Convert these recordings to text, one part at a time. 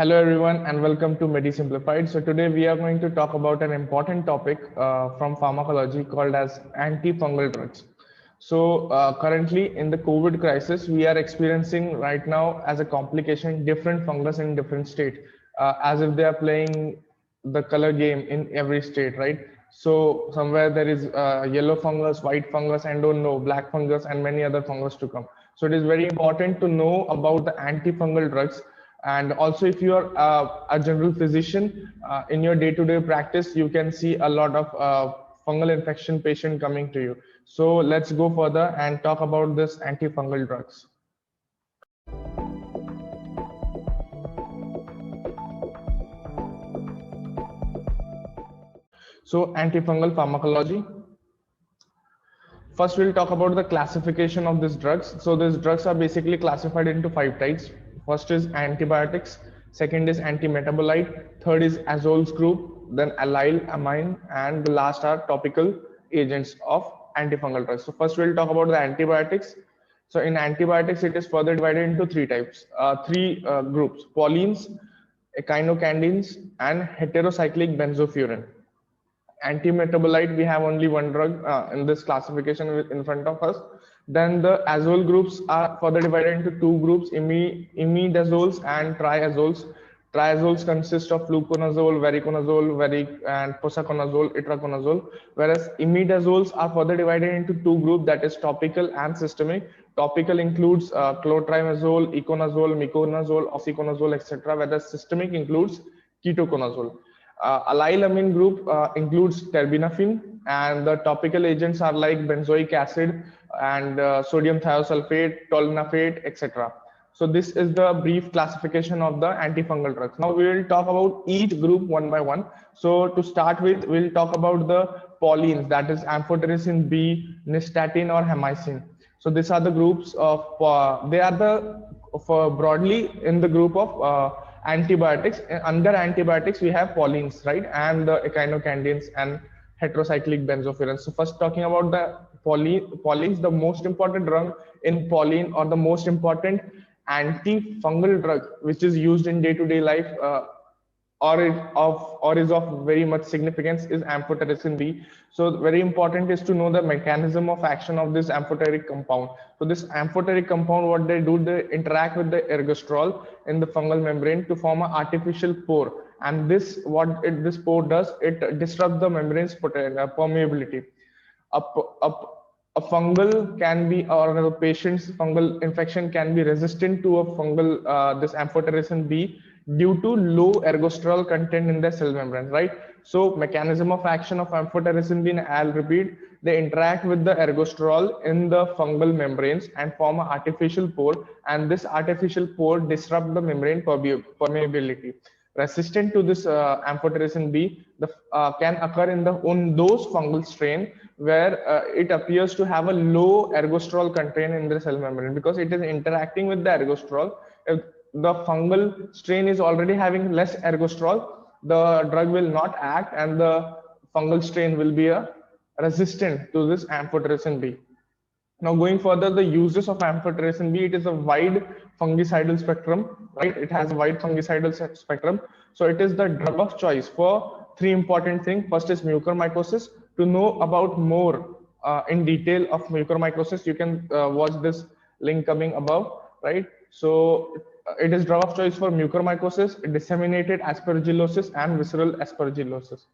Hello everyone and welcome to MediSimplified. So today we are going to talk about an important topic from pharmacology called as antifungal drugs. So currently in the COVID crisis, we are experiencing right now as a complication different fungus in different state, as if they are playing the color game in every state, right? So somewhere there is yellow fungus, white fungus, and don't know black fungus and many other fungus to come. So it is very important to know about the antifungal drugs. And also, if you are a general physician in your day-to-day practice, you can see a lot of fungal infection patient coming to you. So let's go further and talk about this antifungal drugs. So antifungal pharmacology. First, we'll talk about the classification of these drugs. So these drugs are basically classified into 5 types. First is antibiotics, second is antimetabolite, third is azoles group, then allyl amine, and the last are topical agents of antifungal drugs. So first we'll talk about the antibiotics. So in antibiotics, it is further divided into 3 types, three groups: polines, echinocandins, and heterocyclic benzofuran. Antimetabolite, we have only one drug in this classification in front of us. Then the azole groups are further divided into 2 groups: imidazoles and triazoles. Triazoles consist of fluconazole, voriconazole, and posaconazole, itraconazole, whereas imidazoles are further divided into 2 groups, that is topical and systemic. Topical includes clotrimazole, iconazole, miconazole, oxyconazole, etc., whereas systemic includes ketoconazole. Allyl amine group includes terbinafine, and the topical agents are like benzoic acid and sodium thiosulfate, tolnafate, etc. So this is the brief classification of the antifungal drugs. Now we will talk about each group one by one. So to start with, we'll talk about the polines, that is amphotericin B, nystatin, or hemicin. So these are the groups of, they are the, for broadly in the group of antibiotics. Under antibiotics, we have polines, right? And the echinocandins and heterocyclic benzofuran. So first talking about the polines, the most important drug in pauline, or the most important antifungal drug which is used in day-to-day life, or is of very much significance, is amphotericin B. So very important is to know the mechanism of action of this amphoteric compound. So this amphoteric compound, what they do, they interact with the ergosterol in the fungal membrane to form an artificial pore. And this, this pore does, it disrupts the membrane's permeability. A, a, a fungal can be, or a patient's fungal infection can be resistant to a fungal, this amphotericin B, due to low ergosterol content in the cell membrane, right? So mechanism of action of amphotericin B, I'll repeat, they interact with the ergosterol in the fungal membranes and form an artificial pore, and this artificial pore disrupt the membrane permeability. Resistant to this amphotericin B can occur in those fungal strain where it appears to have a low ergosterol content in the cell membrane, because it is interacting with the ergosterol. If the fungal strain is already having less ergosterol, the drug will not act, and the fungal strain will be resistant to this amphotericin B. Now going further, the uses of amphotericin B, it is a wide fungicidal spectrum, right? It has a wide fungicidal spectrum. So it is the drug of choice for 3 important things. First is mucormycosis. To know about more in detail of mucormycosis, you can watch this link coming above, right? So it is drug of choice for mucormycosis, disseminated aspergillosis, and visceral aspergillosis.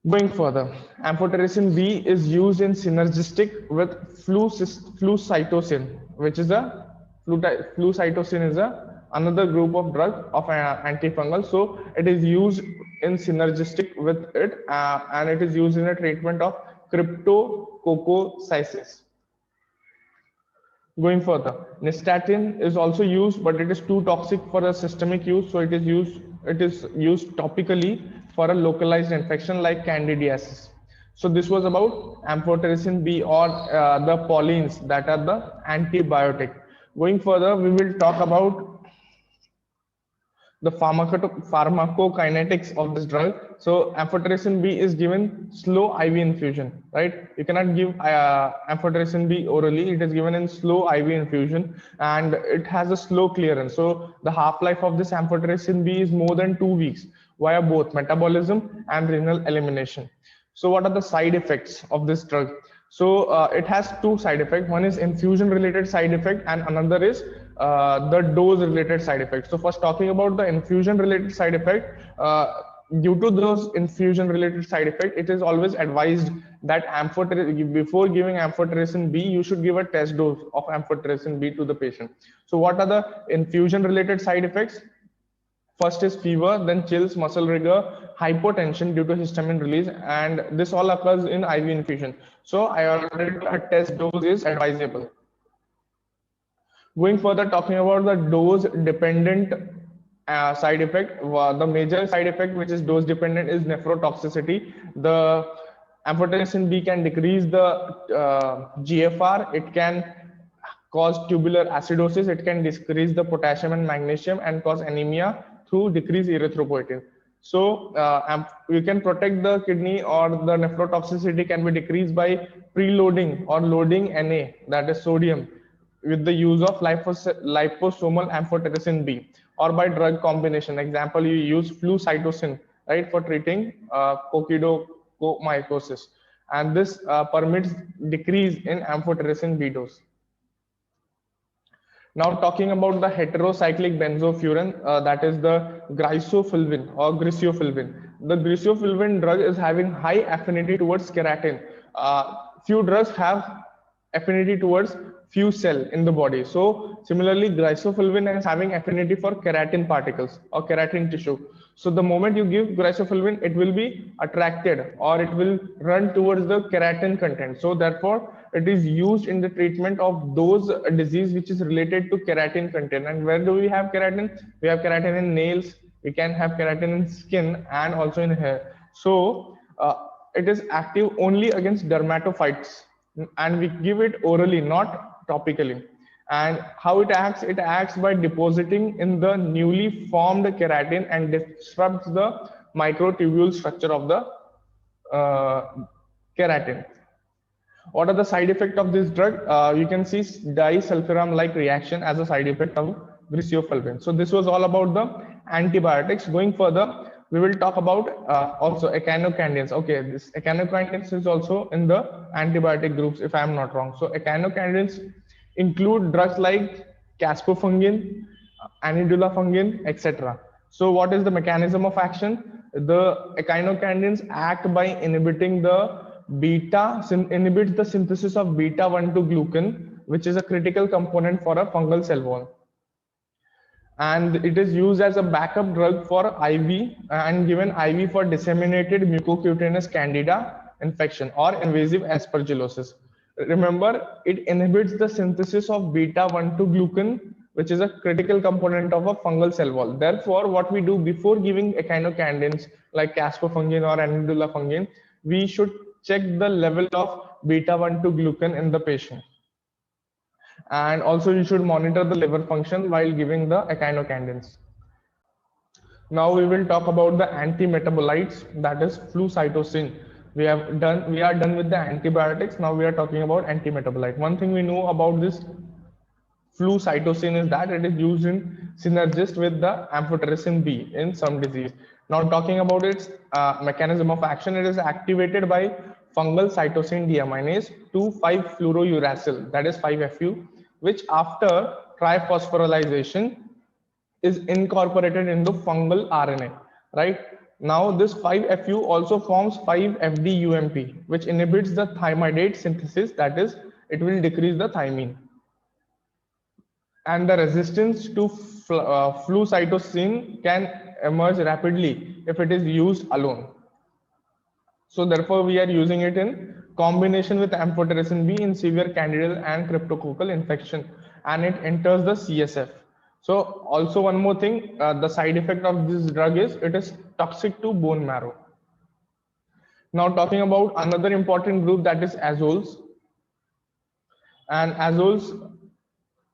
Going further, amphotericin B is used in synergistic with flucytosine, which is flucytosine is another group of drug of antifungal. So it is used in synergistic with it, and it is used in a treatment of cryptococcocysis. Going further, nystatin is also used, but it is too toxic for a systemic use. So it is used topically for a localized infection like candidiasis. So this was about amphotericin B, or the polines, that are the antibiotic. Going further, we will talk about the pharmacokinetics of this drug. So amphotericin B is given slow IV infusion, right? You cannot give amphotericin B orally. It is given in slow IV infusion, and it has a slow clearance. So the half-life of this amphotericin B is more than 2 weeks via both metabolism and renal elimination. So what are the side effects of this drug? So it has two side effects. One is infusion related side effect, and another is the dose related side effects. So first, talking about the infusion related side effect, due to those infusion related side effect, it is always advised that before giving amphotericin B, you should give a test dose of amphotericin B to the patient. So what are the infusion related side effects? First is fever, then chills, muscle rigor, hypotension due to histamine release, and this all occurs in IV infusion. So I already a test dose is advisable. Going further, talking about the dose dependent side effect, the major side effect which is dose dependent is nephrotoxicity. The amphotericin B can decrease the GFR, it can cause tubular acidosis, it can decrease the potassium and magnesium and cause anemia through decreased erythropoietin. So you can protect the kidney, or the nephrotoxicity can be decreased by preloading or loading Na, that is sodium, with the use of liposomal amphotericin B, or by drug combination. Example, you use flucytosine, right, for treating coccidioidomycosis, and this permits decrease in amphotericin B dose. Now talking about the heterocyclic benzofuran, that is the grisofulvin or griseofulvin. The griseofulvin drug is having high affinity towards keratin. Few drugs have affinity towards few cell in the body. So similarly, grisofulvin is having affinity for keratin particles or keratin tissue. So the moment you give grisofulvin, it will be attracted, or it will run towards the keratin content. So therefore, it is used in the treatment of those disease which is related to keratin content. And where do we have keratin? We have keratin in nails, we can have keratin in skin, and also in hair. So it is active only against dermatophytes, and we give it orally, not topically. And how it acts by depositing in the newly formed keratin and disrupts the microtubule structure of the keratin. What are the side effects of this drug? You can see disulfiram like reaction as a side effect of griseofulvin. So this was all about the antibiotics. Going further, we will talk about also echinocandins. Okay, this echinocandins is also in the antibiotic groups, if I am not wrong. So echinocandins include drugs like caspofungin, anidulafungin, etc. So what is the mechanism of action? The echinocandins act by inhibiting the inhibits the synthesis of beta-1,2-glucan, which is a critical component for a fungal cell wall. And it is used as a backup drug for IV and given IV for disseminated mucocutaneous candida infection or invasive aspergillosis. Remember, it inhibits the synthesis of beta-1,2-glucan, which is a critical component of a fungal cell wall. Therefore, what we do before giving echinocandins like caspofungin or anidulafungin, we should check the level of beta-1,2-glucan in the patient. And also you should monitor the liver function while giving the echinocandins. Now we will talk about the antimetabolites, that is flucytosine. We are done with the antibiotics. Now we are talking about antimetabolites. One thing we know about this flucytosine is that it is used in synergist with the amphotericin B in some disease. Now talking about its mechanism of action, it is activated by fungal cytosine deaminase 2,5-fluorouracil, that is 5-FU, which after triphosphorylation is incorporated into fungal RNA, right? Now this 5-FU also forms 5-FD-UMP, which inhibits the thymidate synthesis, that is, it will decrease the thymine. And the resistance to flucytosine can emerge rapidly if it is used alone. So therefore, we are using it in combination with amphotericin B in severe candidal and cryptococcal infection, and it enters the CSF. So also one more thing, the side effect of this drug is it is toxic to bone marrow. Now talking about another important group, that is azoles. And azoles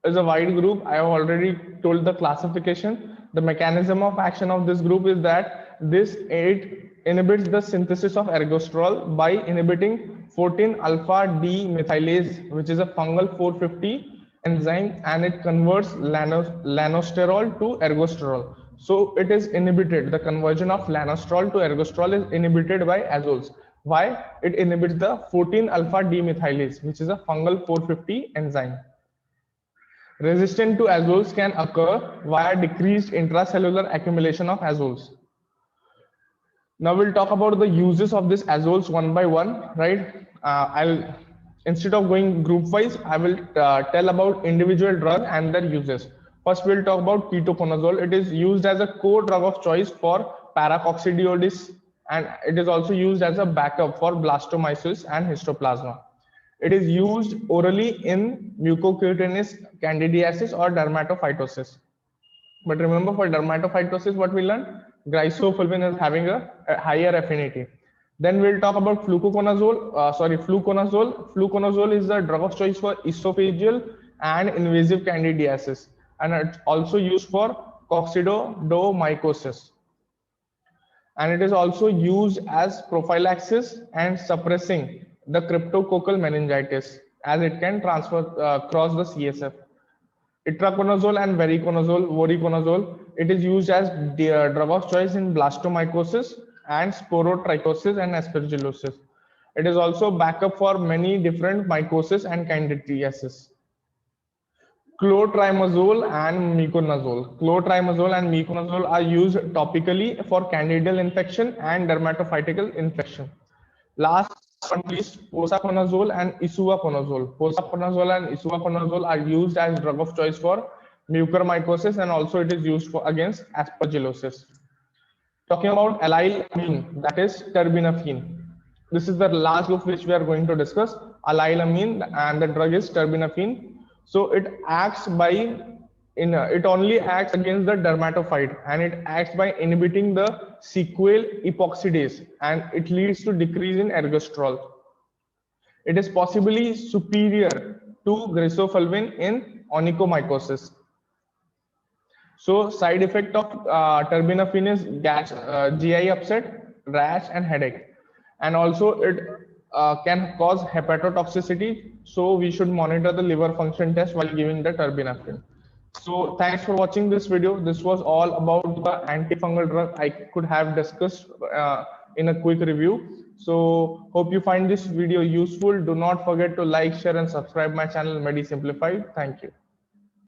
is a wide group. I have already told the classification. The mechanism of action of this group is that it inhibits the synthesis of ergosterol by inhibiting 14 alpha D methylase, which is a fungal 450 enzyme, and it converts lanosterol to ergosterol. So it is inhibited. The conversion of lanosterol to ergosterol is inhibited by azoles. Why? It inhibits the 14 alpha D methylase, which is a fungal 450 enzyme. Resistance to azoles can occur via decreased intracellular accumulation of azoles. Now we'll talk about the uses of this azoles one by one, right? I'll instead of going group wise, I will tell about individual drug and their uses. First, we'll talk about ketoconazole. It is used as a core drug of choice for paracoccidiosis, and it is also used as a backup for blastomycetes and histoplasma. It is used orally in mucocutaneous candidiasis or dermatophytosis. But remember, for dermatophytosis, what we learned? Glycofulvin is having a higher affinity. Then we'll talk about fluconazole. Fluconazole. Fluconazole is the drug of choice for esophageal and invasive candidiasis, and it's also used for coccidomycosis. And it is also used as prophylaxis and suppressing the cryptococcal meningitis, as it can transfer cross the CSF. Itraconazole and voriconazole, it is used as the drug of choice in blastomycosis and sporotrichosis and aspergillosis. It is also backup for many different mycosis and candidiasis. Clotrimazole and miconazole. Clotrimazole and miconazole are used topically for candidal infection and dermatophytical infection. Last but not least, posaconazole and isuvaconazole. Posaconazole and isuvaconazole are used as drug of choice for mucormycosis, and also it is used for against aspergillosis. Talking about allylamine, that is terbinafine. This is the last group which we are going to discuss. Allylamine, and the drug is terbinafine. So it acts by it only acts against the dermatophyte, and it acts by inhibiting the sequel epoxidase, and it leads to decrease in ergosterol. It is possibly superior to glycofulvin in onychomycosis. So side effect of terbinafine is GI upset, rash, and headache, and also it can cause hepatotoxicity. So we should monitor the liver function test while giving the terbinafine. So thanks for watching this video. This was all about the antifungal drug I could have discussed in a quick review. So hope you find this video useful. Do not forget to like, share, and subscribe my channel MediSimplified. Thank you.